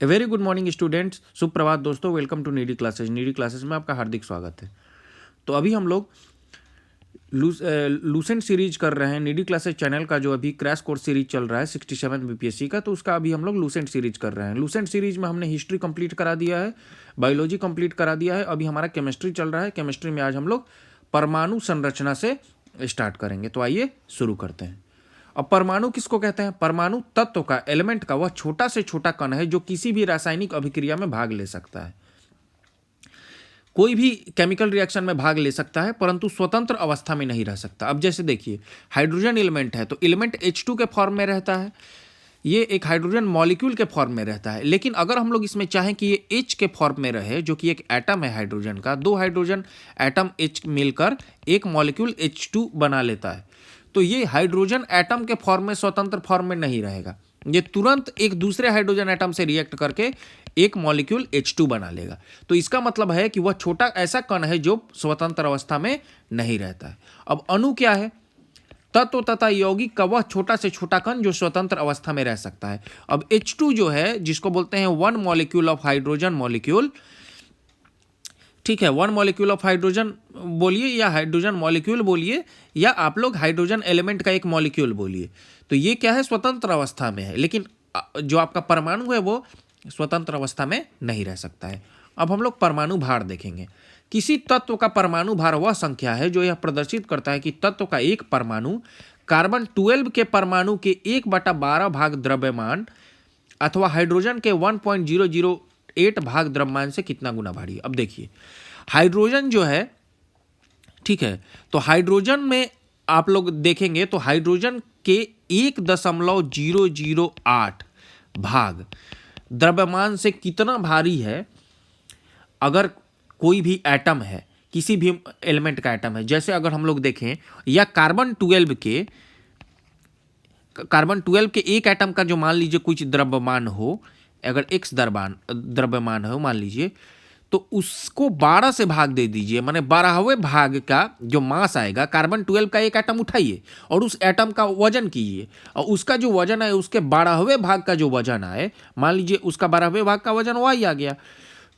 ए very good morning students, सुप्रभात दोस्तों। Welcome to Needy Classes. Needy Classes में आपका हार्दिक स्वागत है। तो अभी हम लोग लूसेंट सीरीज कर रहे हैं। नीडी क्लासेज चैनल का जो अभी क्रैश कोर्स सीरीज चल रहा है 67 बीपीएससी का, तो उसका अभी हम लोग लूसेंट सीरीज कर रहे हैं। लूसेंट सीरीज में हमने हिस्ट्री कंप्लीट करा दिया है, बायोलॉजी कंप्लीट करा दिया है, अभी हमारा केमिस्ट्री चल रहा है। केमिस्ट्री में आज हम लोग परमाणु संरचना से स्टार्ट करेंगे। तो आइए शुरू करते हैं। अब परमाणु किसको कहते हैं? परमाणु तत्व का, एलिमेंट का वह छोटा से छोटा कण है जो किसी भी रासायनिक अभिक्रिया में भाग ले सकता है। कोई भी केमिकल रिएक्शन में भाग ले सकता है, परंतु स्वतंत्र अवस्था में नहीं रह सकता। अब जैसे देखिए, हाइड्रोजन एलिमेंट है तो एलिमेंट H2 के फॉर्म में रहता है, ये एक हाइड्रोजन मॉलिक्यूल के फॉर्म में रहता है। लेकिन अगर हम लोग इसमें चाहें कि ये H के फॉर्म में रहे, जो कि एक एटम है हाइड्रोजन का, दो हाइड्रोजन एटम H मिलकर एक मॉलिक्यूल H2 बना लेता है, तो ये हाइड्रोजन एटम के फॉर्म में, स्वतंत्र फॉर्म में नहीं रहेगा। ये तुरंत एक दूसरे हाइड्रोजन एटम से रिएक्ट करके एक मॉलिक्यूल H2 बना लेगा। तो इसका मतलब है कि वह छोटा ऐसा कण है जो स्वतंत्र अवस्था में नहीं रहता है। अब अणु क्या है? तत्व तथा यौगिक का वह छोटा से छोटा कण जो स्वतंत्र अवस्था में रह सकता है। अब H2 जो है, जिसको बोलते हैं one molecule of hydrogen molecule, ठीक है, वन मॉलिक्यूल ऑफ हाइड्रोजन बोलिए या हाइड्रोजन मॉलिक्यूल बोलिए, या आप लोग हाइड्रोजन एलिमेंट का एक मॉलिक्यूल बोलिए, तो ये क्या है? स्वतंत्र अवस्था में है। लेकिन जो आपका परमाणु है वो स्वतंत्र अवस्था में नहीं रह सकता है। अब हम लोग परमाणु भार देखेंगे। किसी तत्व का परमाणु भार वह संख्या है जो यह प्रदर्शित करता है कि तत्व का एक परमाणु कार्बन 12 के परमाणु के 1/12 भाग द्रव्यमान अथवा हाइड्रोजन के 1.008 भाग द्रव्यमान से कितना गुना भारी है। अब देखिए, हाइड्रोजन जो है, ठीक है, तो हाइड्रोजन में आप लोग देखेंगे तो हाइड्रोजन के 1.008 भाग द्रव्यमान से कितना भारी है। अगर कोई भी एटम है, किसी भी एलिमेंट का एटम है, जैसे अगर हम लोग देखें, या कार्बन 12 के एक एटम का जो मान लीजिए कुछ द्रव्यमान हो, अगर x द्रव्यमान हो मान लीजिए, तो उसको 12 से भाग दे दीजिए, माने 12वें भाग का जो मास आएगा। कार्बन 12 का एक एटम उठाइए और उस एटम का वजन कीजिए, और उसका जो वजन है उसके 12वें भाग का जो वजन आए, मान लीजिए उसका 12वें भाग का वजन y आ गया,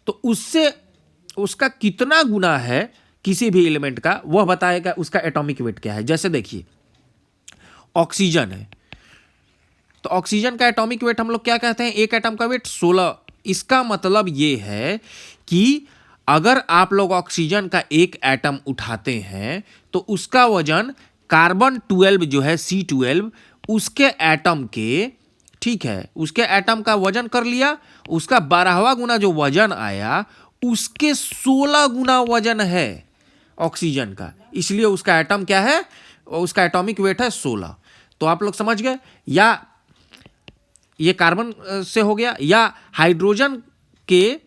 तो उससे उसका कितना गुना है किसी भी एलिमेंट का, वह बताएगा उसका एटॉमिक वेट क्या है। जैसे देखिए, ऑक्सीजन है, तो ऑक्सीजन का एटॉमिक वेट हम लोग क्या कहते हैं? एक एटम का वेट 16। इसका मतलब ये है कि अगर आप लोग ऑक्सीजन का एक एटम उठाते हैं तो उसका वजन कार्बन 12 जो है C12, उसके एटम के, ठीक है, उसके एटम का वजन कर लिया, उसका 12वां गुना जो वजन आया उसके 16 गुना वजन है ऑक्सीजन का, इसलिए उसका एटम क्या है? उसका एटॉमिक वेट है 16। तो आप लोग समझ गए। या ये कार्बन से हो गया, या हाइड्रोजन के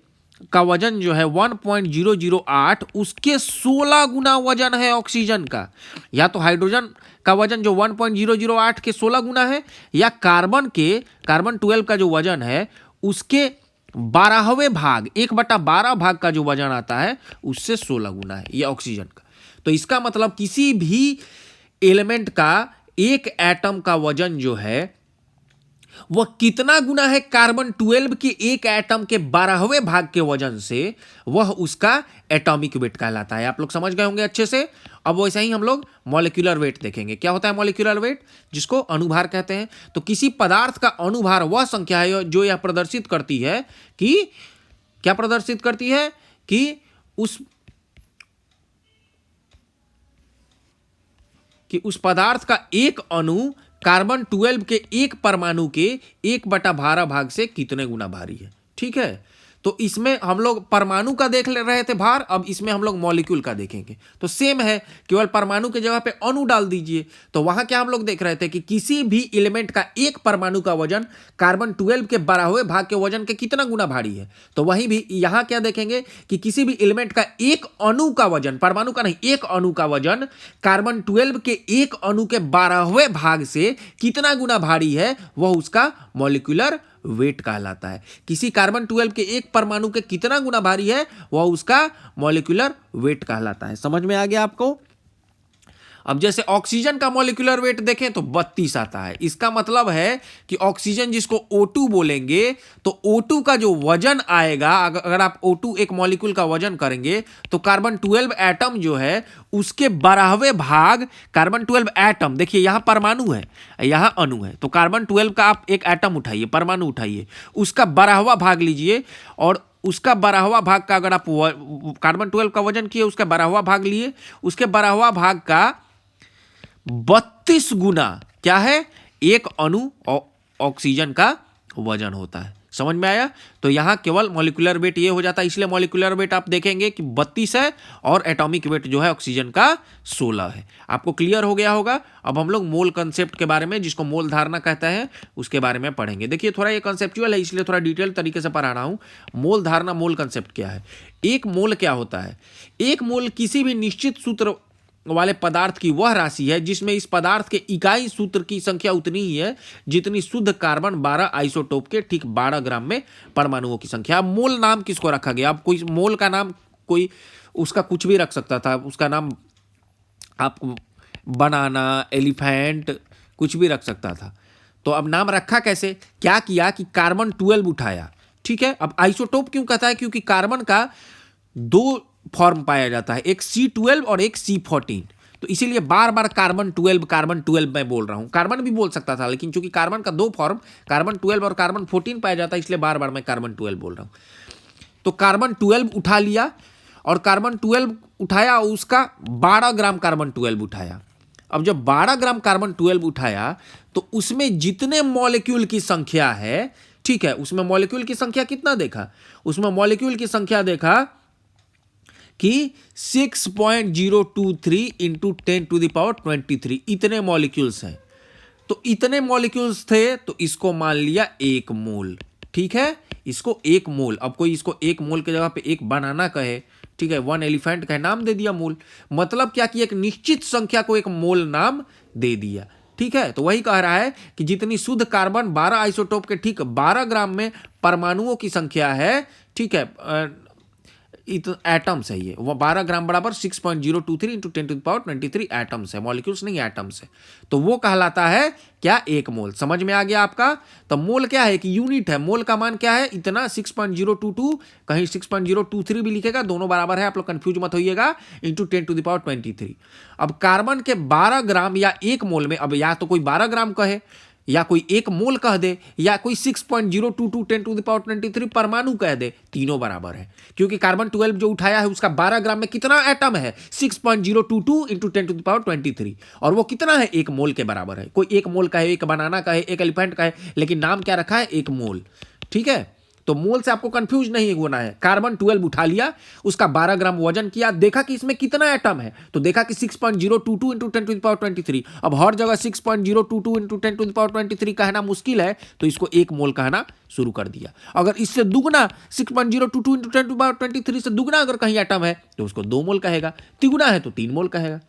का वजन जो है 1.008, उसके 16 गुना वजन है ऑक्सीजन का। या तो हाइड्रोजन का वजन जो 1.008 के 16 गुना है, या कार्बन 12 का जो वजन है उसके 12वें भाग, 1/12 भाग का जो वजन आता है उससे 16 गुना है ये ऑक्सीजन का। तो इसका मतलब किसी भी एलिमेंट का एक एटम का वजन जो है वह कितना गुना है कार्बन 12 के एक एटम के 12वें भाग के वजन से, वह उसका एटॉमिक वेट कहलाता है। आप लोग समझ गए होंगे अच्छे से। अब वैसे ही हम लोग मॉलिक्यूलर वेट देखेंगे। क्या होता है मॉलिक्यूलर वेट? जिसको अणुभार कहते हैं। तो किसी पदार्थ का अणुभार वह संख्या है जो यह प्रदर्शित करती है कि, क्या प्रदर्शित करती है? कि उस पदार्थ का एक अणु कार्बन 12 के एक परमाणु के 1/12 भाग से कितने गुना भारी है। ठीक है, तो इसमें हम लोग परमाणु का देख ले रहे थे भार, अब इसमें हम लोग मॉलिक्यूल का देखेंगे। तो सेम है, केवल परमाणु के जगह पे अणु डाल दीजिए। तो वहां क्या हम लोग देख रहे थे कि किसी भी एलिमेंट का एक परमाणु का वजन कार्बन 12 के 12वें भाग के वजन के कितना गुना भारी है। तो वहीं भी यहां क्या देखेंगे कि किसी भी एलिमेंट का एक अणु का वजन, परमाणु का नहीं, एक अणु का वजन कार्बन 12 के एक अणु के 12वें भाग से कितना गुना भारी है, वह उसका मॉलिक्यूलर वेट कहलाता है। किसी कार्बन 12 के एक परमाणु के कितना गुना भारी है, वह उसका मॉलिक्यूलर वेट कहलाता है। समझ में आ गया आपको? अब जैसे ऑक्सीजन का मॉलिक्यूलर वेट देखें तो 32 आता है। इसका मतलब है कि ऑक्सीजन जिसको O2 बोलेंगे, तो O2 का जो वजन आएगा, अगर आप O2 एक मॉलिक्यूल का वजन करेंगे तो कार्बन 12 एटम जो है उसके 12वें भाग, कार्बन 12 एटम, देखिए यहां परमाणु है, यहां अणु है, तो कार्बन 12 का आप एक एटम उठाइए, परमाणु उठाइए, उसका 12वां भाग लीजिए, और उसका 12वां भाग का अगर आप कार्बन 12 का वजन किए, उसका 12वां भाग लिए, उसके 12वां भाग का 32 गुना क्या है, एक अणु ऑक्सीजन का वजन होता है। समझ में आया? तो यहां केवल मॉलिक्यूलर वेट ये हो जाता है, इसलिए मॉलिक्यूलर वेट आप देखेंगे कि 32 है और एटॉमिक वेट जो है ऑक्सीजन का 16 है। आपको क्लियर हो गया होगा। अब हम लोग मोल कंसेप्ट के बारे में, जिसको मोल धारणा कहता है, उसके बारे में पढ़ेंगे। देखिए थोड़ा ये कंसेप्चुअल है, इसलिए थोड़ा डिटेल तरीके से पढ़ा रहा हूं। मोल धारणा, मोल कंसेप्ट क्या है? एक मोल क्या होता है? एक मोल किसी भी निश्चित सूत्र वाले पदार्थ की वह राशि है जिसमें इस पदार्थ के इकाई सूत्र की संख्या उतनी ही है जितनी शुद्ध कार्बन 12 आइसोटोप के ठीक 12 ग्राम में परमाणुओं की संख्या। अब मोल नाम किसको रखा गया? अब कोई मोल का नाम कोई उसका कुछ भी रख सकता था, उसका नाम आप बनाना, एलिफेंट, कुछ भी रख सकता था। तो अब नाम रखा कैसे? क्या किया कि कार्बन 12 उठाया, ठीक है। अब आइसोटोप क्यों कहता है? क्योंकि कार्बन का दो फॉर्म पाया जाता है, एक C12 और एक C14, तो इसीलिए बार बार कार्बन 12 मैं बोल रहा हूं। कार्बन भी बोल सकता था, लेकिन चूंकि कार्बन का दो फॉर्म, कार्बन 12 और कार्बन 14 पाया जाता है, इसलिए बार बार मैं कार्बन 12 बोल रहा हूं। तो कार्बन 12 उठा लिया, और कार्बन 12 उठाया, उसका 12 ग्राम कार्बन 12 उठाया। अब जब 12 ग्राम कार्बन 12 उठाया तो उसमें जितने मॉलिक्यूल की संख्या है, ठीक है, उसमें मॉलिक्यूल की संख्या कितना देखा? उसमें मॉलिक्यूल की संख्या देखा कि 6.023 इंटू 10⁻23 इतने मॉलिक्यूल्स हैं। तो इतने मॉलिक्यूल्स थे, तो इसको मान लिया एक मोल, ठीक है, इसको एक मोल। अब कोई इसको एक मोल की जगह पे एक बनाना कहे, ठीक है, वन एलिफेंट कहे, नाम दे दिया मोल। मतलब क्या कि एक निश्चित संख्या को एक मोल नाम दे दिया, ठीक है। तो वही कह रहा है कि जितनी शुद्ध कार्बन 12 आइसोटोप के ठीक 12 ग्राम में परमाणुओं की संख्या है, ठीक है, एटम्स है, ये वो 12 ग्राम बराबर 6.023 इंटू 10⁻23 एटम्स है, मॉलिक्यूल्स नहीं एटम्स है। तो वो कहलाता है क्या? एक मोल। समझ में आ गया आपका? तो मोल क्या है? कि यूनिट है। मोल का मान क्या है? इतना 6.022, कहीं 6.023 भी लिखेगा, दोनों बराबर है, आप लोग कंफ्यूज मत होइएगा, इंटू 10⁻23। अब कार्बन के 12 ग्राम या एक मोल में, अब या तो कोई 12 ग्राम कहे, या कोई एक मोल कह दे, या कोई 6.022 10⁻23 परमाणु कह दे, तीनों बराबर है। क्योंकि कार्बन 12 जो उठाया है उसका 12 ग्राम में कितना एटम है? 6.022 इंटू 10⁻23, और वो कितना है? एक मोल के बराबर है। कोई एक मोल कहे, एक बनाना कहे, एक एलिफेंट कहे, लेकिन नाम क्या रखा है? एक मोल, ठीक है। तो मोल से आपको कंफ्यूज नहीं होना है। कार्बन 12 उठा लिया, उसका 12 ग्राम वजन किया, देखा कि इसमें कितना एटम है, तो देखा कि 6.022 इंटू 10⁻23। अब हर जगह 6.022 इंटू 10⁻23 कहना मुश्किल है, तो इसको एक मोल कहना शुरू कर दिया। अगर इससे दुगना 6.022 इंटू 10⁻23 से दुगना अगर कहीं एटम है तो उसको 2 मोल कहेगा, तिगुना है तो 3 मोल कहेगा।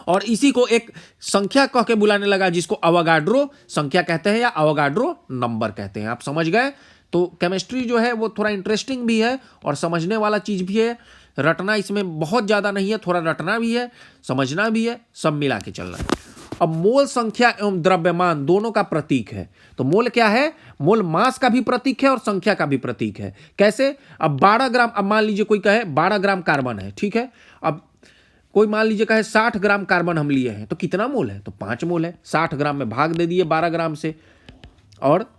और इसी को एक संख्या कह के बुलाने लगा, जिसको अवोगाड्रो संख्या कहते हैं या अवोगाड्रो नंबर कहते हैं। आप समझ गए? तो केमिस्ट्री जो है वो थोड़ा इंटरेस्टिंग भी है और समझने वाला चीज भी है। रटना इसमें बहुत ज्यादा नहीं है, थोड़ा रटना भी है, समझना भी है, सब मिला के चलना है। अब मोल संख्या एवं द्रव्यमान दोनों का प्रतीक है। तो मोल क्या है? मोल मास का भी प्रतीक है और संख्या का भी प्रतीक है। कैसे? अब 12 ग्राम, अब मान लीजिए कोई कहे 12 ग्राम कार्बन है, ठीक है। अब कोई मान लीजिए कहे 60 ग्राम कार्बन हम लिए हैं, तो कितना मोल है? तो 5 मोल है। 60 ग्राम में भाग दे दिए 12 ग्राम से, और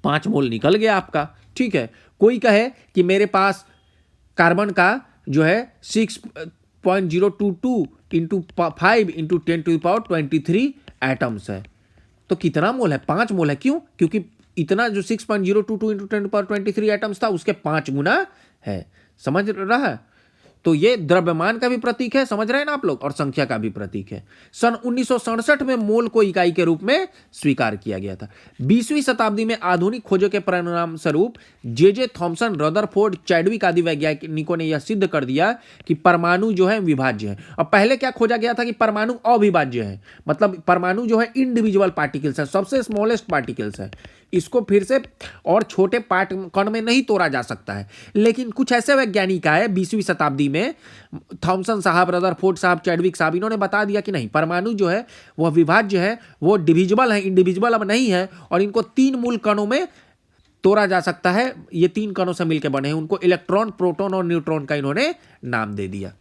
5 मोल निकल गया आपका, ठीक है। कोई कहे कि मेरे पास कार्बन का जो है 6.022 इंटू 5 इंटू 10⁻23 एटम्स है, तो कितना मोल है? 5 मोल है। क्यों? क्योंकि इतना जो 6.022 इंटू 10⁻23 एटम्स था उसके 5 गुना है। समझ रहा है? तो ये द्रव्यमान का भी प्रतीक है, समझ रहे हैं ना आप लोग, और संख्या का भी प्रतीक है। सन 1967 में मोल को इकाई के रूप में स्वीकार किया गया था। 20वीं शताब्दी में आधुनिक खोजों के परिणाम स्वरूप जे थॉमसन, रदरफोर्ड, चैडविक आदि वैज्ञानिकों ने यह सिद्ध कर दिया कि परमाणु जो है विभाज्य है। अब पहले क्या खोजा गया था? कि परमाणु अविभाज्य है, मतलब परमाणु जो है इंडिविजुअल पार्टिकल्स है, सबसे स्मॉलेस्ट पार्टिकल्स है। इसको फिर से और छोटे पार्ट कण में नहीं तोड़ा जा सकता है। लेकिन कुछ ऐसे वैज्ञानिक आए 20वीं शताब्दी में, थॉमसन साहब, रदरफोर्ड साहब, चैडविक साहब, इन्होंने बता दिया कि नहीं, परमाणु जो है वह विभाज्य है, वो डिविजिबल है, इंडिविजिबल अब नहीं है, और इनको 3 मूल कणों में तोड़ा जा सकता है। ये 3 कणों से मिलकर बने हैं, उनको इलेक्ट्रॉन, प्रोटॉन और न्यूट्रॉन का इन्होंने नाम दे दिया।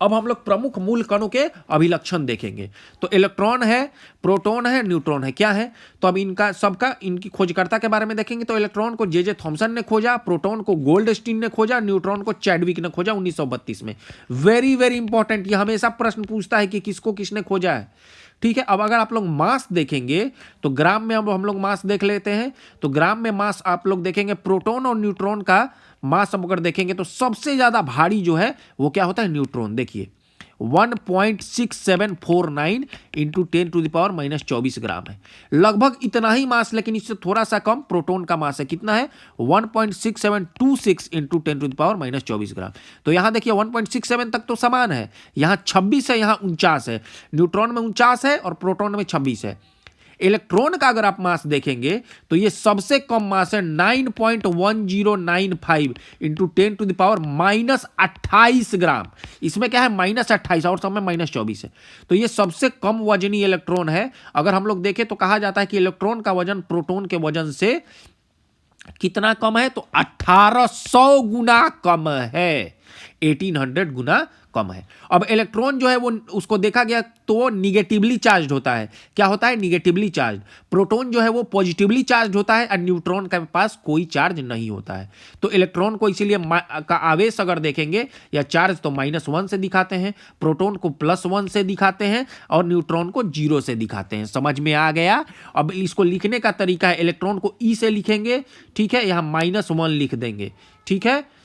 अब हम लोग प्रमुख मूल कणों के अभिलक्षण देखेंगे। तो इलेक्ट्रॉन है, प्रोटॉन है, न्यूट्रॉन है, क्या है? तो अब इनका सबका, इनकी खोजकर्ता के बारे में देखेंगे। तो इलेक्ट्रॉन को जे थॉमसन ने खोजा, प्रोटॉन को गोल्डस्टीन ने खोजा, न्यूट्रॉन को चैडविक ने खोजा 1932 में। वेरी वेरी इंपॉर्टेंट, ये हमेशा प्रश्न पूछता है कि किसको किसने खोजा है। ठीक है, अब अगर आप लोग मास देखेंगे तो ग्राम में अब हम लोग मास देख लेते हैं। तो ग्राम में मास आप लोग देखेंगे, प्रोटॉन और न्यूट्रॉन का मास अगर देखेंगे तो सबसे ज्यादा भारी जो है वो क्या होता है? न्यूट्रॉन। देखिए 1.6749 इंटू 10⁻⁻24 ग्राम है, लगभग इतना ही मास, लेकिन इससे थोड़ा सा कम प्रोटॉन का मास है। कितना है? 1.6726 इंटू 10⁻⁻24 ग्राम। तो यहां देखिए 1.67 तक तो समान है, यहां 26 है, यहां 49 है, न्यूट्रॉन में 49 है और प्रोटॉन में 26 है। इलेक्ट्रॉन का अगर आप मास देखेंगे तो ये सबसे कम मास है 9.1095 इंटू 10⁻⁻28 ग्राम। इसमें क्या है? -28 और सब में -24 है। तो ये सबसे कम वजनी इलेक्ट्रॉन है। अगर हम लोग देखें तो कहा जाता है कि इलेक्ट्रॉन का वजन प्रोटॉन के वजन से कितना कम है? तो 1800 गुना कम है, 1800 गुना कम है। अब इलेक्ट्रॉन जो है वो, उसको देखा गया तो वो निगेटिवली चार्ज होता है। क्या होता है? Negatively charge. प्रोटॉन जो है वो पॉजिटिवली चार्ज होता है और न्यूट्रॉन के पास कोई चार्ज नहीं होता है। तो इलेक्ट्रॉन को इसीलिए का आवेश अगर देखेंगे या चार्ज तो -1 से दिखाते हैं, प्रोटॉन को +1 से दिखाते हैं और न्यूट्रॉन को 0 से दिखाते हैं। समझ में आ गया? अब इसको लिखने का तरीका है, इलेक्ट्रॉन को ई से लिखेंगे, ठीक है, यहां -1 लिख देंगे, ठीक है।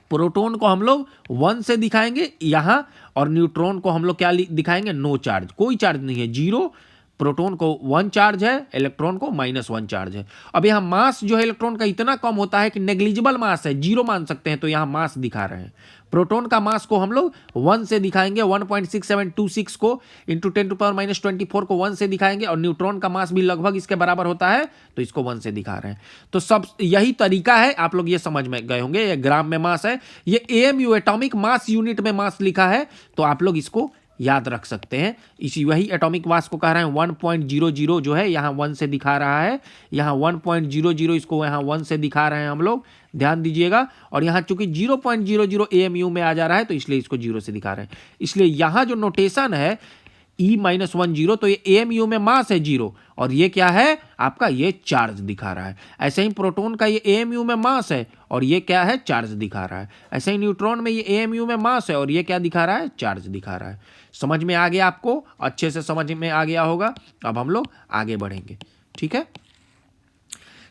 प्रोटॉन को हम लोग 1 से दिखाएंगे यहां, और न्यूट्रॉन को हम लोग क्या दिखाएंगे? नो चार्ज, कोई चार्ज नहीं है, 0। प्रोटॉन को 1 चार्ज है, इलेक्ट्रॉन को -1 चार्ज है। अब यहां मास जो है इलेक्ट्रॉन का इतना कम होता है कि नेग्लिजिबल मास है, 0 मान सकते हैं, तो यहां मास दिखा रहे हैं। प्रोटॉन का मास को हम लोग 1 से दिखाएंगे, 1.6726 को इंटू 10⁻⁻24 को 1 से दिखाएंगे, और न्यूट्रॉन का मास भी लगभग इसके बराबर होता है, तो इसको 1 से दिखा रहे हैं। तो सब यही तरीका है, आप लोग ये समझ में गए होंगे। ये ग्राम में मास है, ये एएमयू एटॉमिक मास यूनिट में मास लिखा है, तो आप लोग इसको याद रख सकते हैं। इसी वही एटॉमिक मास को कह रहे हैं 1.00 जो है यहाँ 1 से दिखा रहा है, यहाँ 1.00 इसको यहाँ 1 से दिखा रहे हैं हम लोग, ध्यान दीजिएगा। और यहाँ चूंकि 0.00 एएमयू में आ जा रहा है तो इसलिए इसको 0 से दिखा रहे हैं। इसलिए यहाँ जो नोटेशन है E-10, तो ये एएमयू में मास है 0, और ये क्या है आपका? ये चार्ज दिखा रहा है। ऐसे ही प्रोटॉन का ये एएमयू में मास है और ये क्या है? चार्ज दिखा रहा है। ऐसे ही न्यूट्रॉन में ये एएमयू में मास है और ये क्या दिखा रहा है? चार्ज दिखा रहा है। समझ में आ गया आपको? अच्छे से समझ में आ गया होगा। अब हम लोग आगे बढ़ेंगे, ठीक है।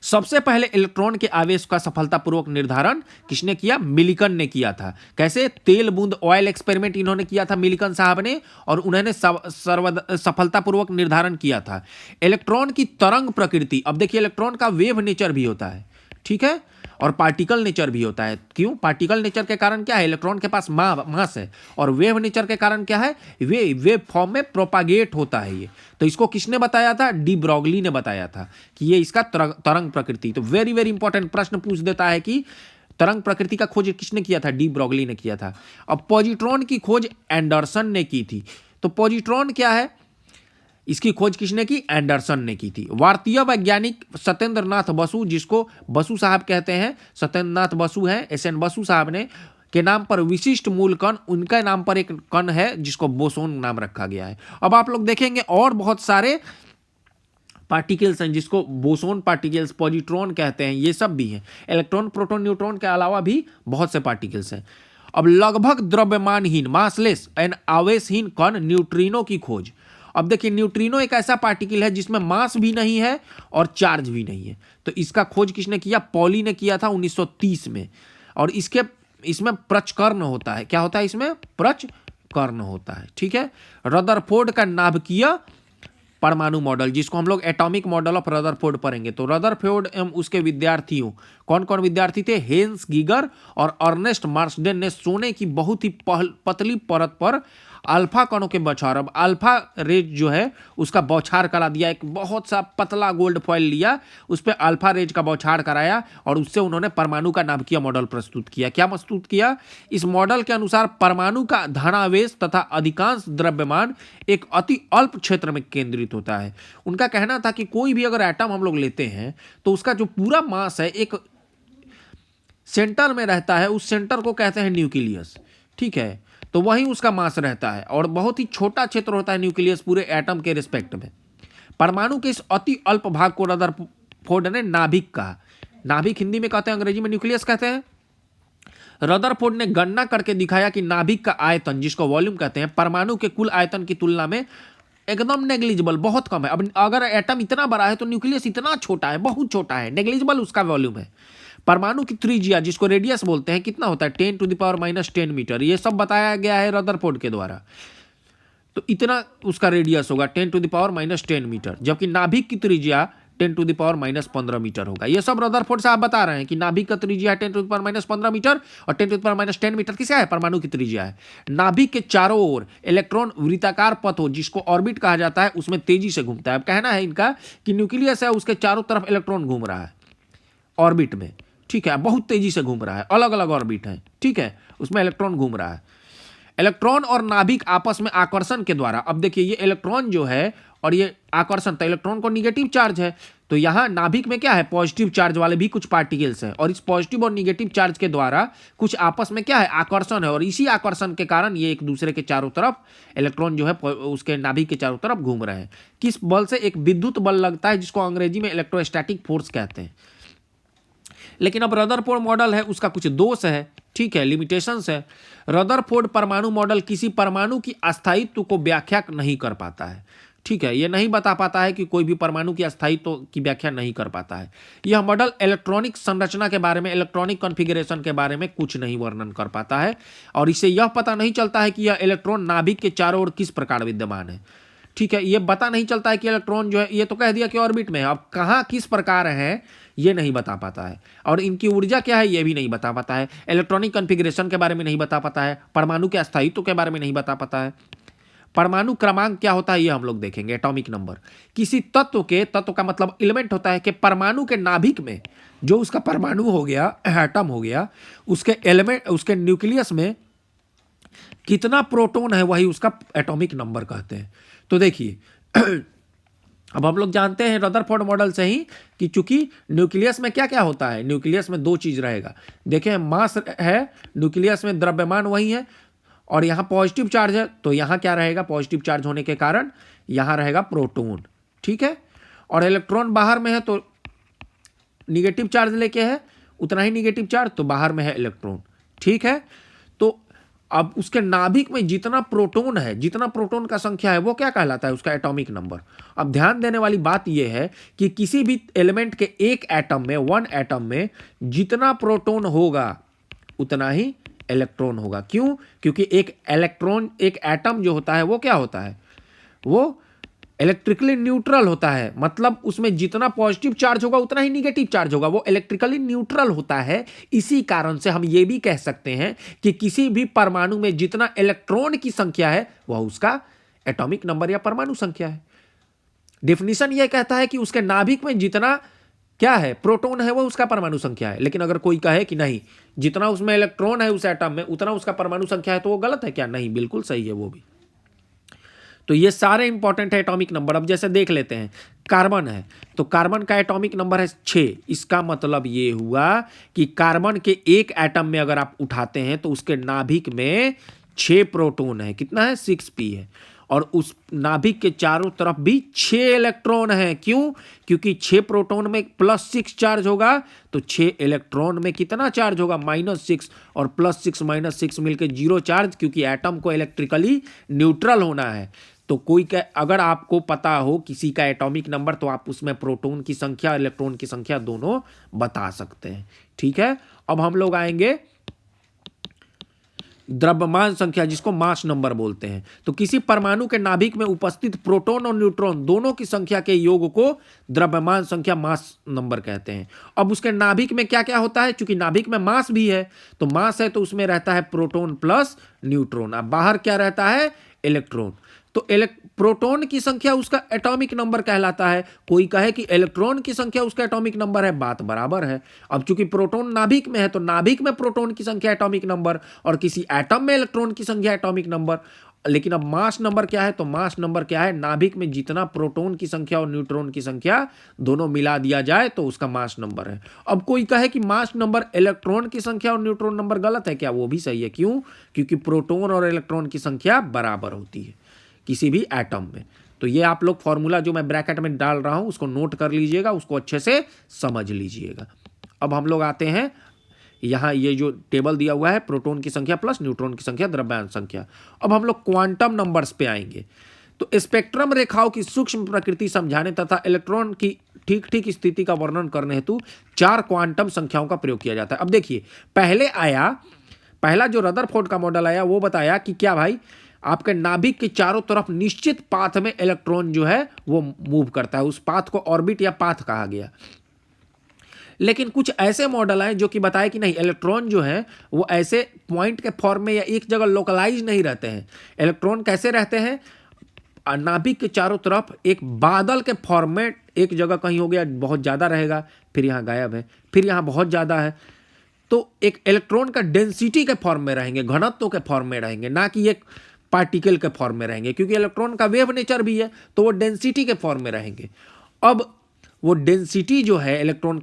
सबसे पहले इलेक्ट्रॉन के आवेश का सफलतापूर्वक निर्धारण किसने किया? मिलिकन ने किया था। कैसे? तेल बूंद ऑयल एक्सपेरिमेंट इन्होंने किया था, मिलिकन साहब ने, और उन्होंने सफलतापूर्वक निर्धारण किया था। इलेक्ट्रॉन की तरंग प्रकृति, अब देखिए इलेक्ट्रॉन का वेव नेचर भी होता है, ठीक है, और पार्टिकल नेचर भी होता है। क्यों? पार्टिकल नेचर के कारण क्या है? इलेक्ट्रॉन के पास मास है, और वेव नेचर के कारण क्या है? वेव फॉर्म में प्रोपागेट होता है ये। तो इसको किसने बताया था? डी ब्रॉगली ने बताया था कि ये इसका तरंग प्रकृति। तो वेरी वेरी इंपॉर्टेंट प्रश्न पूछ देता है कि तरंग प्रकृति का खोज किसने किया था? डी ब्रॉगली ने किया था। अब पॉजिट्रॉन की खोज एंडरसन ने की थी। तो पॉजिट्रॉन क्या है? इसकी खोज किसने की? एंडरसन ने की थी। भारतीय वैज्ञानिक सत्येंद्र नाथ बसु, जिसको बसु साहब कहते हैं, सत्येंद्र नाथ बसु हैं, एसएन बसु साहब ने के नाम पर विशिष्ट मूल कण, उनके नाम पर एक कण है जिसको बोसोन नाम रखा गया है। अब आप लोग देखेंगे और बहुत सारे पार्टिकल्स हैं जिसको बोसोन पार्टिकल्स, पॉजिट्रॉन कहते हैं, ये सब भी हैं। इलेक्ट्रॉन, प्रोटॉन, न्यूट्रॉन के अलावा भी बहुत से पार्टिकल्स हैं। अब लगभग द्रव्यमानहीन, मासलेस एंड आवेशहीन कण न्यूट्रिनो की खोज। अब देखिए न्यूट्रिनो एक ऐसा पार्टिकल है जिसमें मास भी नहीं है और चार्ज भी नहीं है। तो इसका खोज किसने किया? पॉली ने किया था 1930 में। और इसमें प्रचकर्ण होता है। क्या होता है इसमें? प्रचकर्ण होता है, ठीक है। रदरफोर्ड का नाभिकीय परमाणु मॉडल, जिसको हम लोग एटॉमिक मॉडल ऑफ रदरफोर्ड पढ़ेंगे। तो रदरफोर्ड एवं उसके विद्यार्थियों, कौन कौन विद्यार्थी थे? हेंस गीगर और अर्नेस्ट मार्सडेन ने सोने की बहुत ही पतली परत पर अल्फा कणों के बौछार। अब अल्फा रेज जो है उसका बौछार करा दिया, एक बहुत सा पतला गोल्ड फॉइल लिया, उस पर अल्फा रेज का बौछार कराया और उससे उन्होंने परमाणु का नाभिकीय मॉडल प्रस्तुत किया। क्या प्रस्तुत किया? इस मॉडल के अनुसार परमाणु का धनावेश तथा अधिकांश द्रव्यमान एक अति अल्प क्षेत्र में केंद्रित होता है। उनका कहना था कि कोई भी अगर एटम हम लोग लेते हैं तो उसका जो पूरा मास है एक सेंटर में रहता है, उस सेंटर को कहते हैं न्यूक्लियस। ठीक है, तो वहीं उसका मास रहता है और बहुत ही छोटा क्षेत्र होता है न्यूक्लियस पूरे एटम के रिस्पेक्ट में। परमाणु के इस अति अल्प भाग को रदरफोर्ड ने नाभिक कहा। नाभिक हिंदी में कहते हैं, अंग्रेजी में न्यूक्लियस कहते हैं। रदरफोर्ड ने गणना करके दिखाया कि नाभिक का आयतन, जिसको वॉल्यूम कहते हैं, परमाणु के कुल आयतन की तुलना में एकदम नेग्लिजिबल, बहुत कम है। अब अगर एटम इतना बड़ा है तो न्यूक्लियस इतना छोटा है, बहुत छोटा है, नेग्लिजिबल उसका वॉल्यूम है। परमाणु की त्रिज्या, जिसको रेडियस बोलते हैं, कितना होता है? 10⁻⁻10 मीटर। ये सब बताया गया है रदरफोर्ड के द्वारा। तो इतना उसका रेडियस होगा 10⁻⁻10 मीटर, जबकि नाभिक की त्रिज्या 10⁻⁻15 मीटर होगा। ये सब रदरफोर्ड साहब बता रहे हैं कि नाभिक का त्रिज्या 10⁻⁻15 मीटर और 10⁻⁻10 मीटर किसका है? परमाणु की त्रिज्या है। नाभिक के चारों ओर इलेक्ट्रॉन वृत्ताकार पथ हो, जिसको ऑर्बिट कहा जाता है, उसमें तेजी से घूमता है। अब कहना है इनका कि न्यूक्लियस है, उसके चारों तरफ इलेक्ट्रॉन घूम रहा है ऑर्बिट में। ठीक है, बहुत तेजी से घूम रहा है, अलग अलग ऑर्बिट है। ठीक है, उसमें इलेक्ट्रॉन घूम रहा है। इलेक्ट्रॉन और नाभिक आपस में आकर्षण के द्वारा, अब देखिए ये इलेक्ट्रॉन जो है और ये आकर्षण, तो इलेक्ट्रॉन को निगेटिव चार्ज है, तो यहां नाभिक में क्या है? पॉजिटिव चार्ज वाले भी कुछ पार्टिकल्स हैं और इस पॉजिटिव और निगेटिव चार्ज के द्वारा कुछ आपस में क्या है? आकर्षण है। और इसी आकर्षण के कारण ये एक दूसरे के चारों तरफ, इलेक्ट्रॉन जो है उसके नाभिक के चारों तरफ घूम रहे हैं। किस बल से? एक विद्युत बल लगता है, जिसको अंग्रेजी में इलेक्ट्रोस्टैटिक फोर्स कहते हैं। लेकिन अब रदरफोर्ड मॉडल है, उसका कुछ दोष है। ठीक है, लिमिटेशंस है। रदरफोर्ड परमाणु मॉडल किसी परमाणु की अस्थायित्व को व्याख्या नहीं कर पाता है। ठीक है, यह नहीं बता पाता है कि कोई भी परमाणु की अस्थायित्व की व्याख्या नहीं कर पाता है। यह मॉडल इलेक्ट्रॉनिक संरचना के बारे में, इलेक्ट्रॉनिक कॉन्फ़िगरेशन के बारे में कुछ नहीं वर्णन कर पाता है और इससे यह पता नहीं चलता है कि यह इलेक्ट्रॉन नाभिक के चारों ओर किस प्रकार विद्यमान है। ठीक है, यह पता नहीं चलता है कि इलेक्ट्रॉन जो है, ये तो कह दिया कि ऑर्बिट में है, अब कहाँ किस प्रकार है ये नहीं बता पाता है। और इनकी ऊर्जा क्या है ये भी नहीं बता पाता है। इलेक्ट्रॉनिक कॉन्फ़िगरेशन के बारे में नहीं बता पाता है। परमाणु के अस्थायित्व के बारे में नहीं बता पाता है। परमाणु क्रमांक क्या होता है ये हम लोग देखेंगे, एटॉमिक नंबर। किसी तत्व का मतलब एलिमेंट होता है कि परमाणु के नाभिक में जो उसका परमाणु हो गया, एटम हो गया, उसके एलिमेंट, उसके न्यूक्लियस में कितना प्रोटॉन है, वही उसका एटॉमिक नंबर कहते हैं। तो देखिए अब हम लोग जानते हैं रदरफोर्ड मॉडल से ही कि चूंकि न्यूक्लियस में क्या क्या होता है, न्यूक्लियस में दो चीज रहेगा। देखें, मास है, न्यूक्लियस में द्रव्यमान वही है और यहाँ पॉजिटिव चार्ज है, तो यहाँ क्या रहेगा? पॉजिटिव चार्ज होने के कारण यहाँ रहेगा प्रोटॉन। ठीक है, और इलेक्ट्रॉन बाहर में है तो निगेटिव चार्ज लेके है, उतना ही निगेटिव चार्ज, तो बाहर में है इलेक्ट्रॉन। ठीक है, तो अब उसके नाभिक में जितना प्रोटॉन है, जितना प्रोटॉन का संख्या है, वो क्या कहलाता है? उसका एटॉमिक नंबर। अब ध्यान देने वाली बात यह है कि किसी भी एलिमेंट के एक एटम में, वन एटम में जितना प्रोटॉन होगा उतना ही इलेक्ट्रॉन होगा। क्यों? क्योंकि एक इलेक्ट्रॉन, एक एटम जो होता है वो क्या होता है? वो इलेक्ट्रिकली न्यूट्रल होता है, मतलब उसमें जितना पॉजिटिव चार्ज होगा उतना ही निगेटिव चार्ज होगा, वो इलेक्ट्रिकली न्यूट्रल होता है। इसी कारण से हम ये भी कह सकते हैं कि किसी भी परमाणु में जितना इलेक्ट्रॉन की संख्या है वह उसका एटॉमिक नंबर या परमाणु संख्या है। डेफिनेशन यह कहता है कि उसके नाभिक में जितना क्या है, प्रोटॉन है, वो उसका परमाणु संख्या है। लेकिन अगर कोई कहे कि नहीं, जितना उसमें इलेक्ट्रॉन है उस एटम में उतना उसका परमाणु संख्या है, तो वो गलत है क्या? नहीं, बिल्कुल सही है वो भी। तो ये सारे इंपॉर्टेंट है एटॉमिक नंबर। अब जैसे देख लेते हैं, कार्बन है तो कार्बन का एटॉमिक नंबर है 6। इसका मतलब ये हुआ कि कार्बन के एक एटम में अगर आप उठाते हैं तो उसके नाभिक में 6 प्रोटॉन है। कितना है? 6p है। और उस नाभिक के चारों तरफ भी 6 इलेक्ट्रॉन है। क्यों? क्योंकि 6 प्रोटॉन में +6 चार्ज होगा, तो 6 इलेक्ट्रॉन में कितना चार्ज होगा? -6, और +6 -6 मिलकर 0 चार्ज, क्योंकि एटम को इलेक्ट्रिकली न्यूट्रल होना है। तो कोई का अगर आपको पता हो किसी का एटॉमिक नंबर, तो आप उसमें प्रोटॉन की संख्या, इलेक्ट्रॉन की संख्या दोनों बता सकते हैं। ठीक है, अब हम लोग आएंगे द्रव्यमान संख्या, जिसको मास नंबर बोलते हैं। तो किसी परमाणु के नाभिक में उपस्थित प्रोटॉन और न्यूट्रॉन दोनों की संख्या के योग को द्रव्यमान संख्या, मास नंबर कहते हैं। अब उसके नाभिक में क्या क्या होता है? चूंकि नाभिक में मास भी है, तो मास है तो उसमें रहता है प्रोटॉन प्लस न्यूट्रॉन। अब बाहर क्या रहता है? इलेक्ट्रॉन। तो प्रोटॉन की संख्या उसका एटॉमिक नंबर कहलाता है। कोई कहे कि इलेक्ट्रॉन की संख्या उसका एटॉमिक नंबर है, बात बराबर है। अब चूंकि प्रोटॉन नाभिक में है तो नाभिक में प्रोटॉन की संख्या एटॉमिक नंबर, और किसी एटम में इलेक्ट्रॉन की संख्या एटॉमिक नंबर। लेकिन अब मास नंबर क्या है, तो मास नंबर क्या है, नाभिक में जितना प्रोटॉन की संख्या और न्यूट्रॉन की संख्या दोनों मिला दिया जाए तो उसका मास नंबर है। अब कोई कहे कि मास नंबर इलेक्ट्रॉन की संख्या और न्यूट्रॉन नंबर गलत है क्या, वो भी सही है। क्यों? क्योंकि प्रोटॉन और इलेक्ट्रॉन की संख्या बराबर होती है किसी भी एटम में। तो ये आप लोग फॉर्मूला जो मैं ब्रैकेट में डाल रहा हूं उसको नोट कर लीजिएगा, उसको अच्छे से समझ लीजिएगा। अब हम लोग आते हैं यहां, ये जो टेबल दिया हुआ है प्रोटॉन की संख्या प्लस न्यूट्रॉन की संख्या, द्रव्यमान संख्या। अब हम लोग क्वांटम नंबर्स पे आएंगे। तो स्पेक्ट्रम रेखाओं की सूक्ष्म प्रकृति समझाने तथा इलेक्ट्रॉन की ठीक ठीक स्थिति का वर्णन करने हेतु 4 क्वांटम संख्याओं का प्रयोग किया जाता है। अब देखिए, पहला जो रदरफोर्ड का मॉडल आया वो बताया कि क्या भाई, आपके नाभिक के चारों तरफ निश्चित पाथ में इलेक्ट्रॉन जो है वो मूव करता है। उस पाथ को ऑर्बिट या पाथ कहा गया। लेकिन कुछ ऐसे मॉडल हैं जो कि बताए कि नहीं, इलेक्ट्रॉन जो है वो ऐसे पॉइंट के फॉर्म में या एक जगह लोकलाइज नहीं रहते हैं। इलेक्ट्रॉन कैसे रहते हैं, नाभिक के चारों तरफ एक बादल के फॉर्म में, एक जगह कहीं हो गया बहुत ज़्यादा रहेगा, फिर यहाँ गायब है, फिर यहाँ बहुत ज़्यादा है। तो एक इलेक्ट्रॉन का डेंसिटी के फॉर्म में रहेंगे, घनत्व के फॉर्म में रहेंगे, ना कि एक पार्टिकल के फॉर्म में रहेंगे। क्योंकि इलेक्ट्रॉन का वेव नेचर भी है तो वो डेंसिटी के फॉर्म में रहेंगे। अब वो डेंसिटी जो है इलेक्ट्रॉन का